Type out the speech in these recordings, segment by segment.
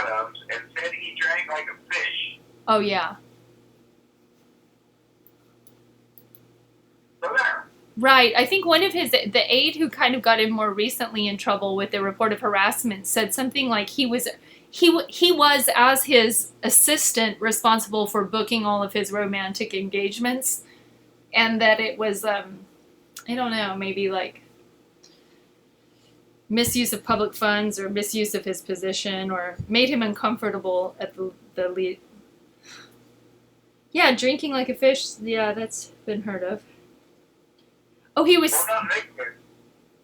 Adams and said he drank like a fish. Oh, yeah. So there. Right. I think one of the aide who kind of got him more recently in trouble with the report of harassment said something like he was, as his assistant, responsible for booking all of his romantic engagements, and that it was, I don't know, maybe like misuse of public funds or misuse of his position, or made him uncomfortable at the lead. Yeah, drinking like a fish. Yeah, that's been heard of. Oh, he was Well, not Nick.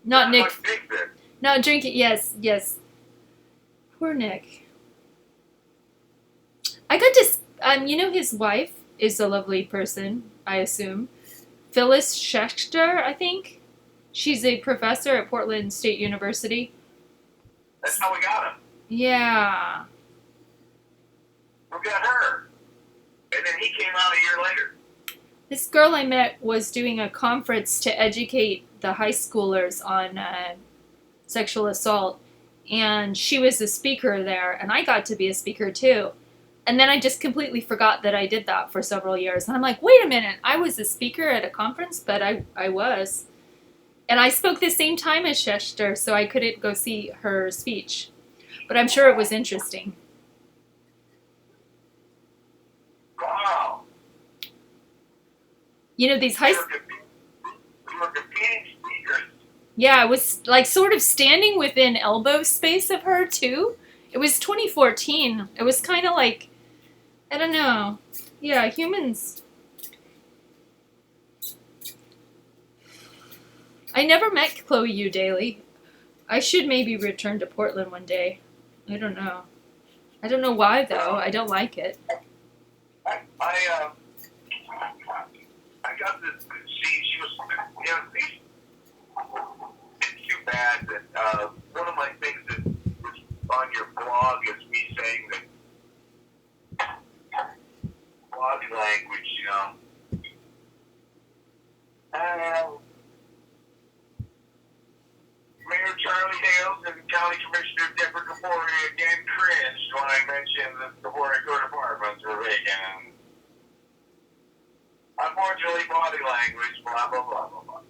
not Nick. Like Big Fish. No, drinking. Yes, yes. Poor Nick. I got to. You know, his wife is a lovely person, I assume. Phyllis Schechter, I think. She's a professor at Portland State University. That's how we got him. Yeah. We got her. And then he came out a year later. This girl I met was doing a conference to educate the high schoolers on sexual assault. And she was a speaker there, and I got to be a speaker too. And then I just completely forgot that I did that for several years. And I'm like, wait a minute, I was a speaker at a conference? But I was. And I spoke the same time as Schechter, so I couldn't go see her speech. But I'm sure it was interesting. Wow. You know, these high... We were competing speakers. Yeah, I was like sort of standing within elbow space of her too. It was 2014. It was kind of like, I don't know. Yeah, humans. I never met Chloe Yu Daly. I should maybe return to Portland one day. I don't know. I don't know why though. I don't like it. I got to see, she was, you know, it's too bad that one of my things that is on your blog is me saying that body language, you know. Mayor Charlie Hales and County Commissioner Deborah Kapori again cringed when I mentioned that the Kapori Court apartments were vacant. Unfortunately, body language, blah, blah, blah, blah, blah.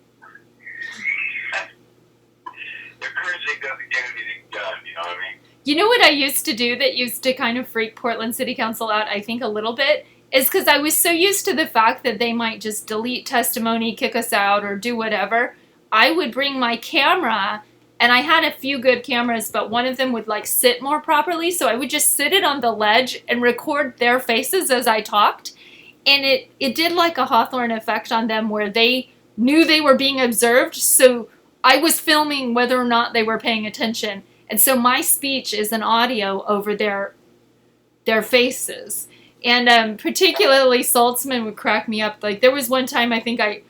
The cringing doesn't get anything done, you know what I mean? You know what I used to do that used to kind of freak Portland City Council out, I think, a little bit? Is because I was so used to the fact that they might just delete testimony, kick us out, or do whatever. I would bring my camera, and I had a few good cameras, but one of them would like sit more properly, so I would just sit it on the ledge and record their faces as I talked. And it did like a Hawthorne effect on them where they knew they were being observed, so I was filming whether or not they were paying attention. And so my speech is an audio over their faces. And particularly Saltzman would crack me up. Like there was one time I think I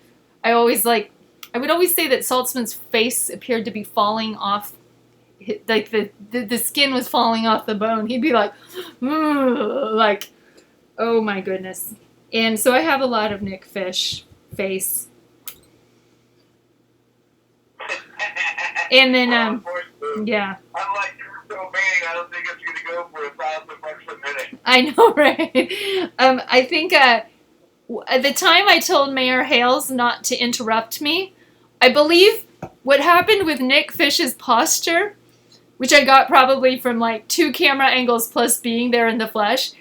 would always say that Saltzman's face appeared to be falling off, like the skin was falling off the bone. He'd be like, like, oh my goodness. And so I have a lot of Nick Fish face. And then, yeah. Unlike Kurt Cobain, I don't think it's going to go for $1,000 a minute. I know, right? I think at the time I told Mayor Hales not to interrupt me, I believe what happened with Nick Fish's posture, which I got probably from like 2 camera angles plus being there in the flesh,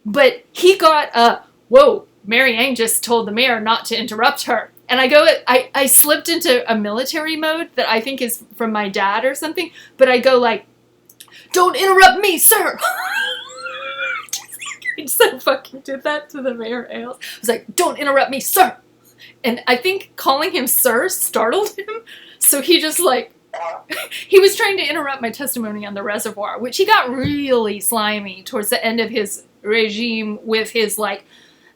but he got whoa, Mary Ann just told the mayor not to interrupt her. And I slipped into a military mode that I think is from my dad or something, but I go like, don't interrupt me, sir. I so fucking did that to the Mayor Hales. I was like, don't interrupt me, sir. And I think calling him sir startled him. So he just like, he was trying to interrupt my testimony on the reservoir, which he got really slimy towards the end of his regime with his like,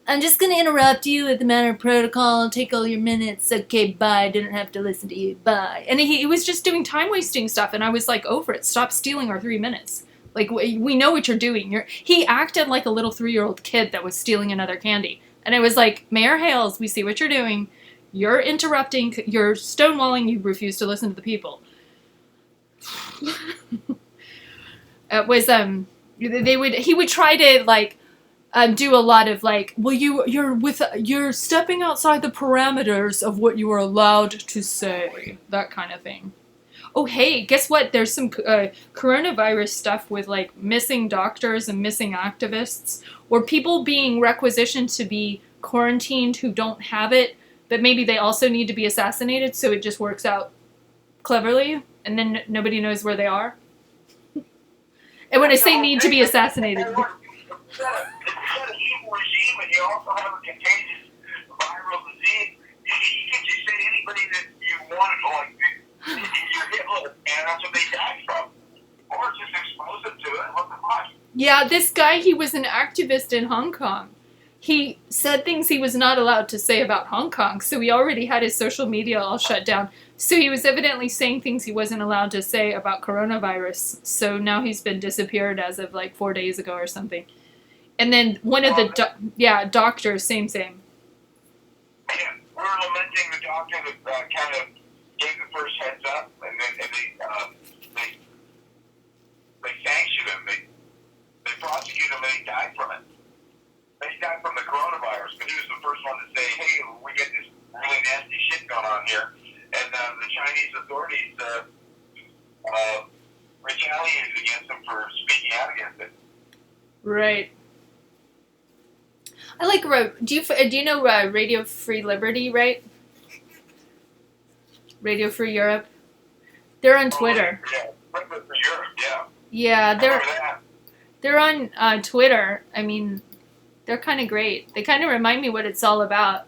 I'm just going to interrupt you with the matter of protocol, take all your minutes, okay, bye, didn't have to listen to you, bye. And he was just doing time-wasting stuff, and I was like, over it, stop stealing our 3 minutes. Like, we know what you're doing. He acted like a little 3-year-old kid that was stealing another candy. And I was like, Mayor Hales, we see what you're doing. You're interrupting, you're stonewalling, you refuse to listen to the people. It was, He would try to like do a lot of like, well, you're stepping outside the parameters of what you are allowed to say, that kind of thing. Oh, hey, guess what? There's some coronavirus stuff with like missing doctors and missing activists, or people being requisitioned to be quarantined who don't have it, but maybe they also need to be assassinated, so it just works out cleverly, and then nobody knows where they are. And when I say need to be assassinated, It's got an evil regime, and you also have a contagious viral disease. You can just say anybody that you want, like you're Hitler, and that's what they died from. Or just expose them to it. What the fuck? yeah, this guy, he was an activist in Hong Kong. He said things he was not allowed to say about Hong Kong, so he already had his social media all shut down. So he was evidently saying things he wasn't allowed to say about coronavirus. So now he's been disappeared as of like 4 days ago or something. And then one of the doctors, same. Yeah, we're lamenting the doctor that kind of gave the first heads up, and then they sanctioned him. They prosecuted him, and he died from it. He died from the coronavirus, but he was the first one to say, "Hey, we get this really nasty shit going on here," and the Chinese authorities retaliated against him for speaking out against it. Right. I like do you know Radio Free Liberty, right? Radio Free Europe. They're on Twitter. Yeah, for Europe, yeah. Yeah, they're on Twitter. I mean, they're kind of great. They kind of remind me what it's all about.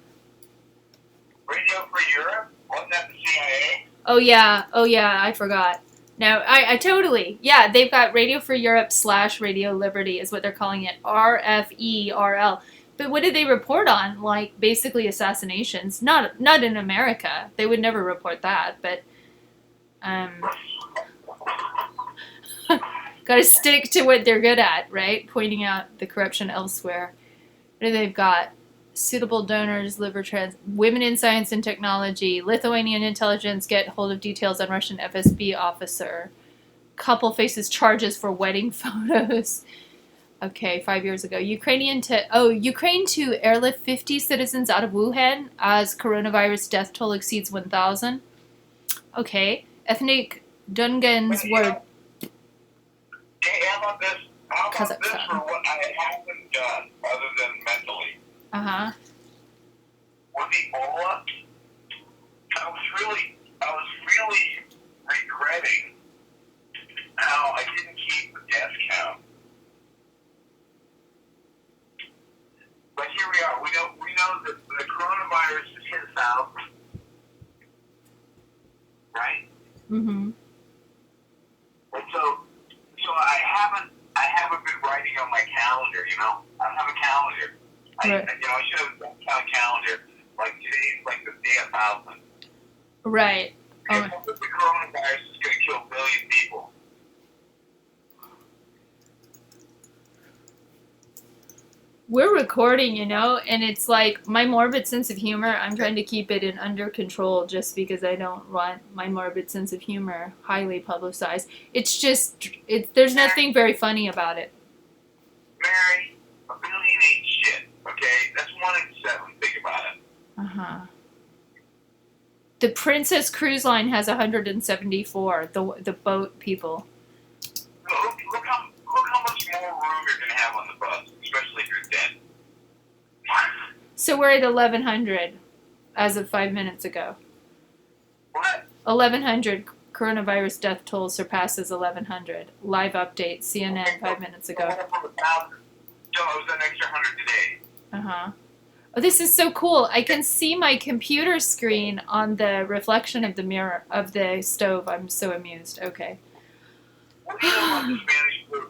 Radio Free Europe? Wasn't that the CIA? Oh yeah, I forgot. No, I totally, yeah, they've got Radio Free Europe / Radio Liberty is what they're calling it, RFERL. But what did they report on? Like, basically assassinations. Not in America. They would never report that, but, gotta stick to what they're good at, right? Pointing out the corruption elsewhere. What do they've got? Suitable donors, women in science and technology, Lithuanian intelligence get hold of details on Russian FSB officer, couple faces charges for wedding photos. Okay, 5 years ago. Ukraine to airlift 50 citizens out of Wuhan as coronavirus death toll exceeds 1,000. Okay. Ethnic Dungans were... Hey, how about this? How about this Kazakhstan. for what I haven't done other than mentally? Uh-huh. With Ebola, I was really regretting how I didn't keep the death count. But here we are. We know that the coronavirus is hit south, right? Mm-hmm. And so I haven't been writing on my calendar. I don't have a calendar. Right. I should have a calendar. Like today's like the day 1,000. Right. The coronavirus is going to kill 1 billion people. We're recording, and it's like my morbid sense of humor, I'm trying to keep it under control just because I don't want my morbid sense of humor highly publicized. It's just, there's nothing very funny about it. Mary, 1 billion ain't shit, okay? That's 1 in 7, think about it. Uh-huh. The Princess Cruise Line has 174, the boat people. Look how much more room you're going to have on the bus, especially if you're dead. So we're at 1,100 as of 5 minutes ago. What? 1,100 coronavirus death toll surpasses 1,100. Live update, CNN 5 minutes ago. So it was an extra 100 today. Uh-huh. Oh, this is so cool. I can see my computer screen on the reflection of the mirror of the stove. I'm so amused. Okay. What do you know about the Spanish flu?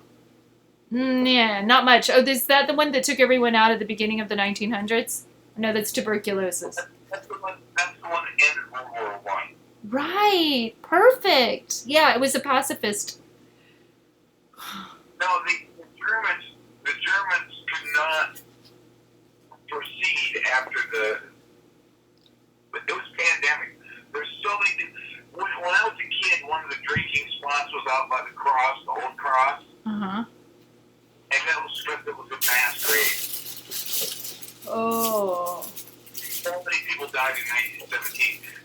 Yeah, not much. Oh, is that the one that took everyone out at the beginning of the 1900s? No, that's tuberculosis. That's the one that ended World War I. Right. Perfect. Yeah, it was a pacifist. No, the Germans could not proceed after it was pandemic. There's so many things. When I was a kid, one of the drinking spots was out by the cross, the old cross. Uh-huh.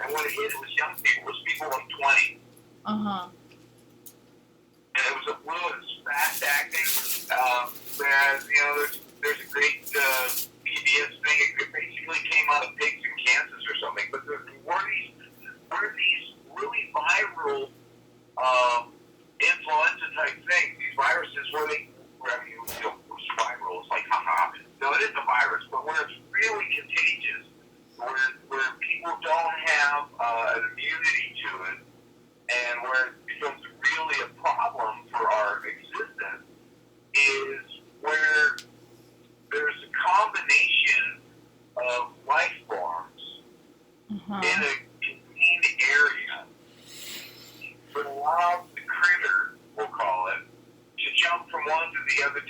And when it hit, it was young people. It was people like 20. Uh-huh. And it was a flu. It was fast acting. There's a great PBS thing. It basically came out of pigs and Kansas or something. But there were these really viral influenza type things. These viruses where it's viral. It's like, haha. No, it is a virus, but where it's really contagious, where people don't have an immunity to it, and where it becomes really a problem for our existence, is where there's a combination of life forms in a contained area that allows the critter, we'll call it, to jump from one to the other,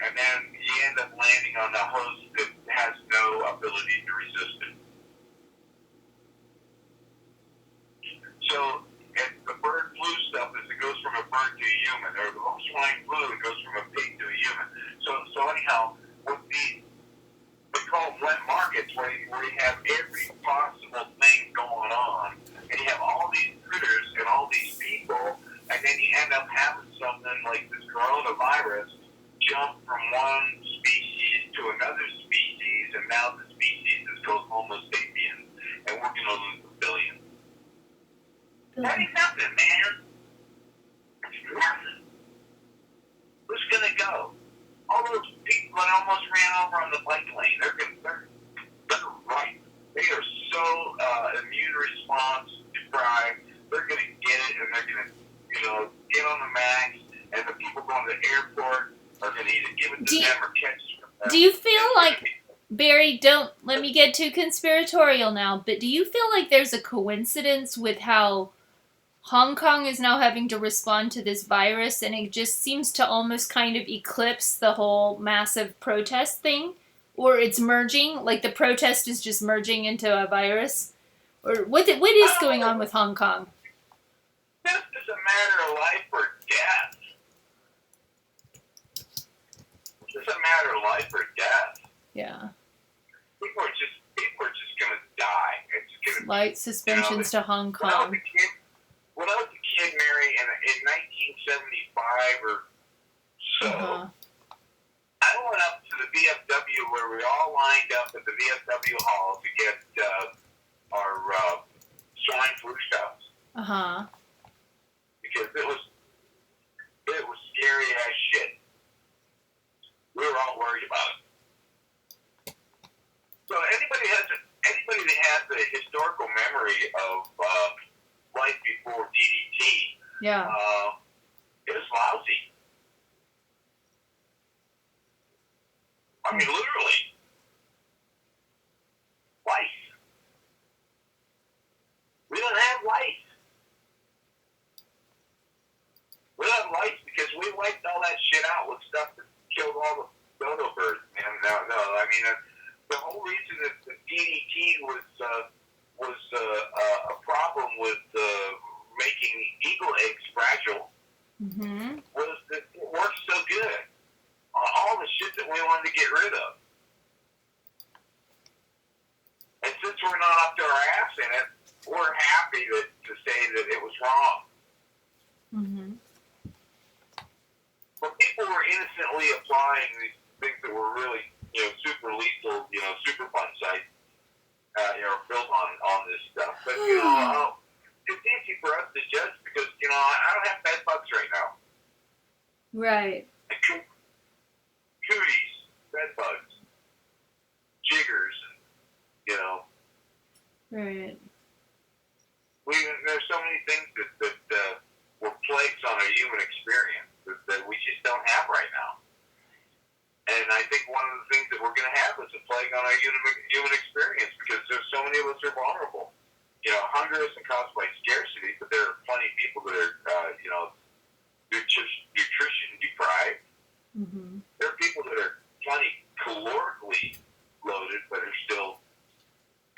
and then you end up landing on a host that has no ability to resist it. So, the bird flu stuff is it goes from a bird to a human, or the swine flu, it goes from a pig to a human. So anyhow, they call them wet markets, where you have every possible thing going on, and you have all these critters and all these people, and then you end up having something like this coronavirus jump from one species to another species, and now the species is called Homo sapiens, and we're going to lose a billion. That ain't nothing, man. It's nothing. Who's going to go? All those people that almost ran over on the bike lane, they're right. They are so immune response deprived. They're going to get it, and they're going to, get on the max, and the people going to the airport are going to either give it to them or catch them. Do you feel like, Barry, don't let me get too conspiratorial now, but do you feel like there's a coincidence with how Hong Kong is now having to respond to this virus, and it just seems to almost kind of eclipse the whole massive protest thing? Or it's merging, like the protest is just merging into a virus? Or what is going on with Hong Kong? This is a matter of life or death. It's a matter of life or death. Yeah. People are just going to die. It's going to Slight suspensions to Hong Kong. When I was a kid, Mary, in 1975 or so, I went up to the VFW where we all lined up at the VFW hall to get our swine flu shots. Because it was scary as shit. We were all worried about it. So anybody that has a historical memory of life before DDT, it was lousy. I mean, literally, life. We don't have life. We don't have life because we wiped all that shit out with stuff that killed all the dodo birds. Man, no. I mean, the whole reason that the DDT was a problem with making eagle eggs fragile was that it worked so good on all the shit that we wanted to get rid of. And since we're not up to our ass in it, we're happy to say that it was wrong. But people were innocently applying these things that were really, super lethal, super fun sites, built on this stuff. But, it's easy for us to judge because, I don't have bed bugs right now. Right. Cooties, bed bugs, jiggers, Right. There's so many things that were plagues on our human experience that we just don't have right now. And I think one of the things that we're going to have is a plague on our human experience because there's so many of us are vulnerable. Hunger isn't caused by scarcity, but there are plenty of people that are, nutrition deprived. There are people that are plenty calorically loaded, but are still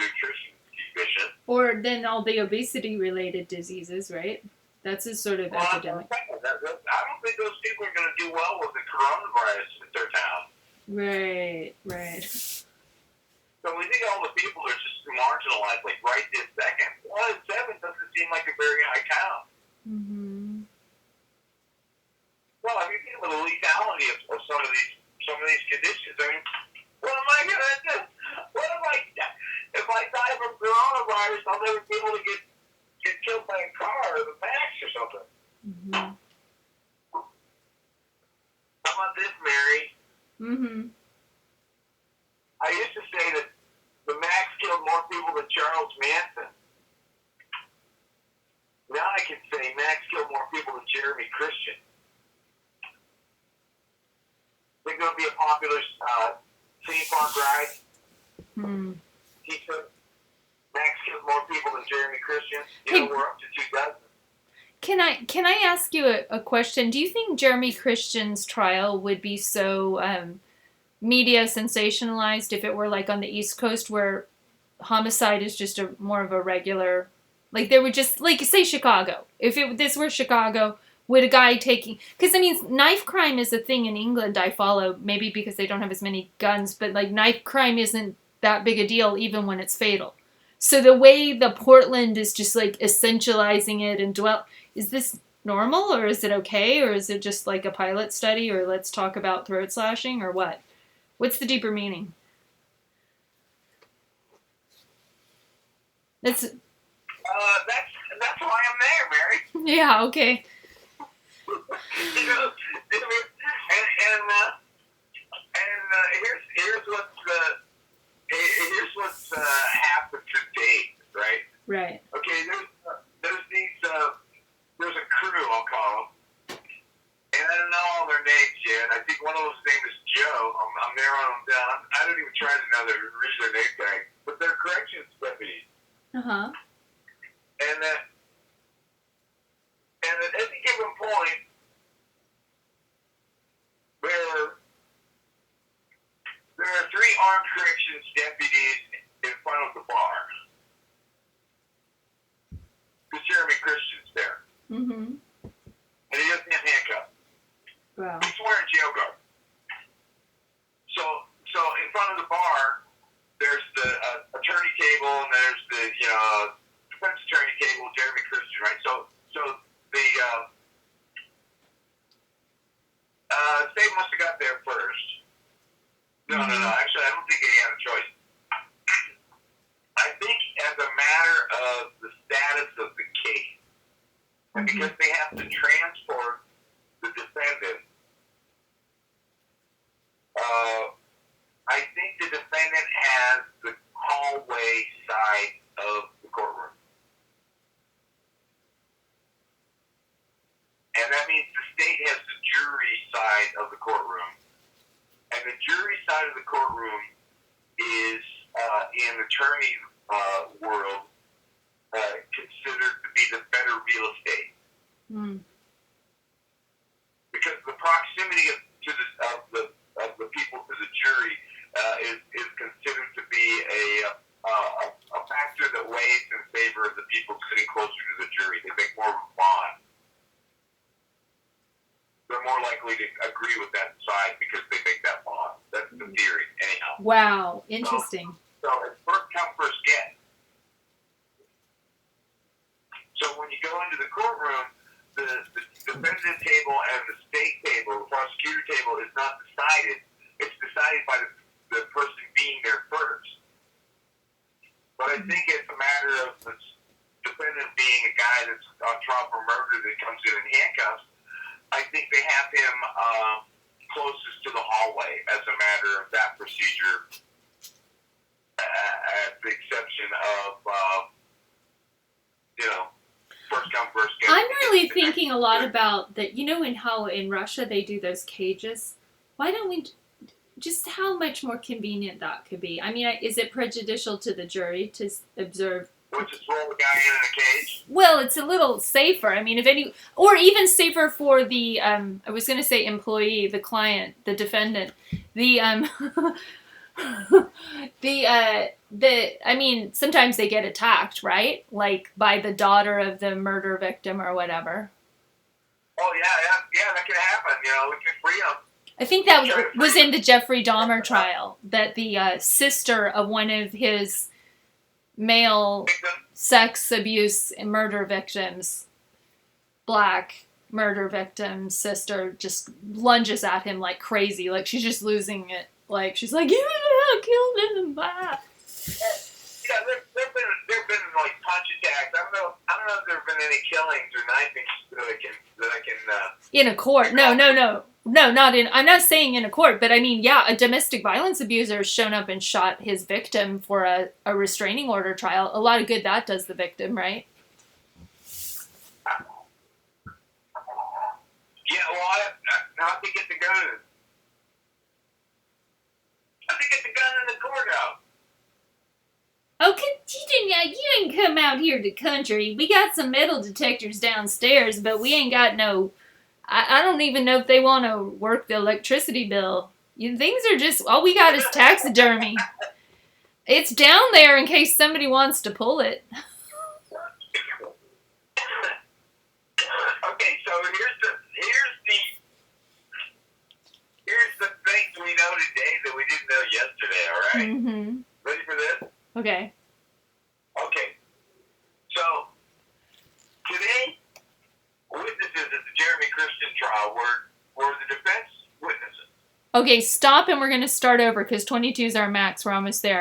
nutrition deficient. Or then all the obesity-related diseases, right? That's a sort of epidemic. I don't think those people are going to do well with the coronavirus in their town. Right. So we think all the people are just marginalized, like right this second. the lethality of some of these conditions. I mean, what am I gonna do? What if I die from coronavirus? I'll never be able to get killed by a car or the max or something. Mm-hmm. How about this, Mary? Mm-hmm. I used to say that the max killed more people than Charles Manson. Now I can say Max killed more people than Jeremy Christian. Think it'll be a popular theme park ride? Hmm. He said Max killed more people than Jeremy Christian. Hey, We're up to 2 dozen. Can I ask you a question? Do you think Jeremy Christian's trial would be so media sensationalized if it were like on the East Coast where homicide is just more of a regular, like they would just, like, say Chicago. If this were Chicago, would a guy taking, because I mean knife crime is a thing in England I follow, maybe because they don't have as many guns, but like knife crime isn't that big a deal even when it's fatal. So the way the Portland is just like essentializing it and is this normal, or is it okay, or is it just like a pilot study, or let's talk about throat slashing, or what? What's the deeper meaning? That's why I'm there, Mary. Yeah, okay. You know, here's what's happened to date, right? Right. Okay, there's a crew, I'll call them, and I don't know all their names yet. I think one of those names is Joe. I'm narrowing them down. I don't even try to know read their name tag, but they're corrections deputies. Uh-huh. And at any given point, there are 3 armed corrections deputies in front of the bar. Because Jeremy Christian's there. Mm-hmm. And he doesn't have handcuffs. Wow. He's wearing jail guard. So in front of the bar, there's the attorney table, and there's the defense attorney table, Jeremy Christian, right? So the state must have got there first. No. Actually, I don't think they had a choice. I think as a matter of the status of the case, and because they have to transport the defendant, I think the defendant has the hallway side of the courtroom. And that means the state has the jury side of the courtroom. And the jury side of the courtroom is, in attorney world, considered to be the better real estate. Mm. Because the proximity of the people to the jury is considered to be a factor that weighs in favor of the people sitting closer to the jury. They make more of a bond. They're more likely to agree with that side because they make that bond. That's the theory, anyhow. Wow, interesting. So it's first come, first get. So when you go into the courtroom, the defendant table and the state table, the prosecutor table, is not decided. It's decided by the person being there first. But I think it's a matter of the defendant being a guy that's on trial for murder that comes in handcuffs. I think they have him closest to the hallway as a matter of that procedure, at the exception of, first come, first get. I'm really thinking a lot about that, in how in Russia they do those cages. Why don't we, just how much more convenient that could be? I mean, is it prejudicial to the jury to observe? We'll just roll the guy in a cage? Well, it's a little safer. I mean, or even safer for the, I was going to say employee, the client, the defendant, I mean, sometimes they get attacked, right? Like by the daughter of the murder victim or whatever. Oh, yeah, that can happen. We can free them. I think that was in the Jeffrey Dahmer trial, that the sister of one of his male sex abuse and murder victims, black, murder victim's sister just lunges at him like crazy, like she's just losing it. Like she's like, "You killed him!" Bye. Yeah, there've been like punch attacks. I don't know if there've been any killings or knifings that I can. In a court? No, not in. I'm not saying in a court, but I mean, yeah, a domestic violence abuser has shown up and shot his victim for a restraining order trial. A lot of good that does the victim, right? Yeah, well, I have to get the gun. I have to get the gun in the courthouse. Oh, you didn't come out here to country. We got some metal detectors downstairs, but we ain't got no. I don't even know if they want to work the electricity bill. Things are just all we got is taxidermy. It's down there in case somebody wants to pull it. Okay, so here's the things we know today that we didn't know yesterday. All right. Mm-hmm. Ready for this? Okay. Okay. So today, witnesses at the Jeremy Christian trial were the defense witnesses. Okay, stop and we're going to start over because 22 is our max. We're almost there.